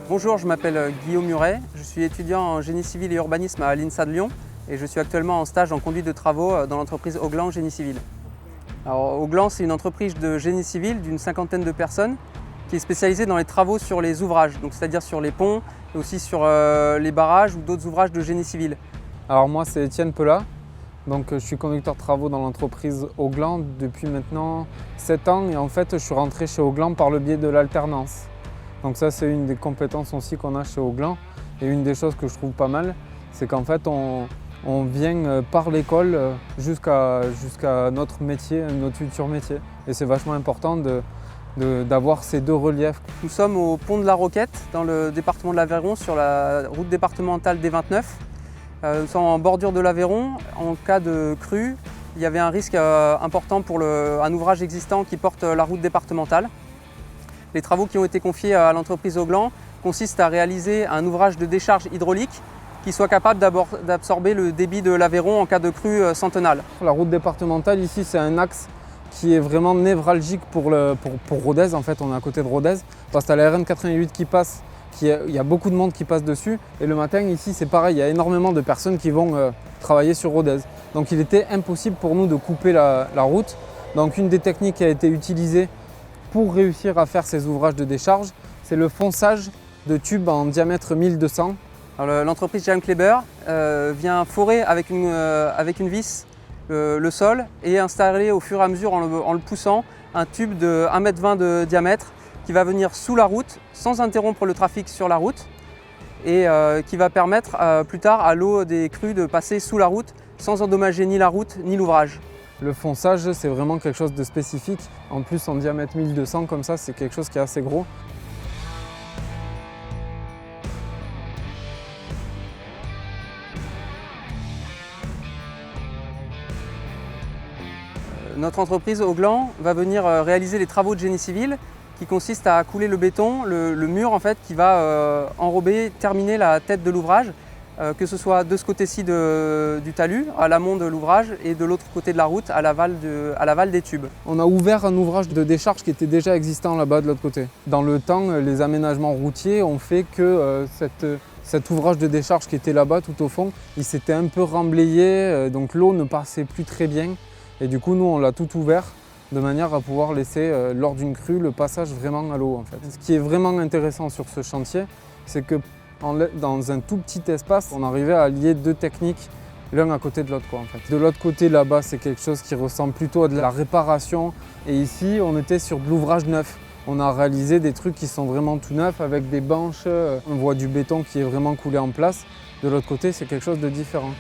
Bonjour, je m'appelle Guillaume Muret, je suis étudiant en génie civil et urbanisme à l'INSA de Lyon et je suis actuellement en stage en conduite de travaux dans l'entreprise Auglan Génie Civil. Alors, Auglan, c'est une entreprise de génie civil d'une cinquantaine de personnes qui est spécialisée dans les travaux sur les ouvrages, c'est-à-dire sur les ponts et aussi sur les barrages ou d'autres ouvrages de génie civil. Alors moi c'est Étienne Pelat, donc je suis conducteur de travaux dans l'entreprise Auglan depuis maintenant 7 ans et en fait je suis rentré chez Auglan par le biais de l'alternance. Donc ça c'est une des compétences aussi qu'on a chez Auglan et une des choses que je trouve pas mal, c'est qu'en fait on vient par l'école jusqu'à notre métier, notre futur métier. Et c'est vachement important d'avoir ces deux reliefs. Nous sommes au pont de la Roquette, dans le département de l'Aveyron, sur la route départementale D29. Nous sommes en bordure de l'Aveyron. En cas de crue, il y avait un risque important pour un ouvrage existant qui porte la route départementale. Les travaux qui ont été confiés à l'entreprise Auglan consistent à réaliser un ouvrage de décharge hydraulique qui soit capable d'absorber le débit de l'Aveyron en cas de crue centenale. La route départementale ici c'est un axe qui est vraiment névralgique pour Rodez. En fait on est à côté de Rodez parce que tu as la RN 88 qui passe, il y a beaucoup de monde qui passe dessus et le matin ici c'est pareil, il y a énormément de personnes qui vont travailler sur Rodez. Donc il était impossible pour nous de couper la route. Donc une des techniques qui a été utilisée pour réussir à faire ces ouvrages de décharge, c'est le fonçage de tubes en diamètre 1200. L'entreprise Jan Kleber vient forer avec une vis le sol et installer au fur et à mesure en le poussant un tube de 1,20 m de diamètre qui va venir sous la route sans interrompre le trafic sur la route et qui va permettre plus tard à l'eau des crues de passer sous la route sans endommager ni la route ni l'ouvrage. Le fonçage c'est vraiment quelque chose de spécifique, en plus en diamètre 1200 comme ça c'est quelque chose qui est assez gros. Notre entreprise Auglan va venir réaliser les travaux de génie civil qui consistent à couler le béton, le mur en fait, qui va enrober, terminer la tête de l'ouvrage, que ce soit de ce côté-ci du talus, à l'amont de l'ouvrage, et de l'autre côté de la route, à l'aval des tubes. On a ouvert un ouvrage de décharge qui était déjà existant là-bas de l'autre côté. Dans le temps, les aménagements routiers ont fait que cet ouvrage de décharge qui était là-bas tout au fond, il s'était un peu remblayé, donc l'eau ne passait plus très bien. Et du coup, nous, on l'a tout ouvert de manière à pouvoir laisser, lors d'une crue, le passage vraiment à l'eau en fait. Ce qui est vraiment intéressant sur ce chantier, c'est que dans un tout petit espace, on arrivait à allier deux techniques l'un à côté de l'autre en fait. De l'autre côté là-bas, c'est quelque chose qui ressemble plutôt à de la réparation. Et ici, on était sur de l'ouvrage neuf. On a réalisé des trucs qui sont vraiment tout neufs avec des banches. On voit du béton qui est vraiment coulé en place. De l'autre côté, c'est quelque chose de différent.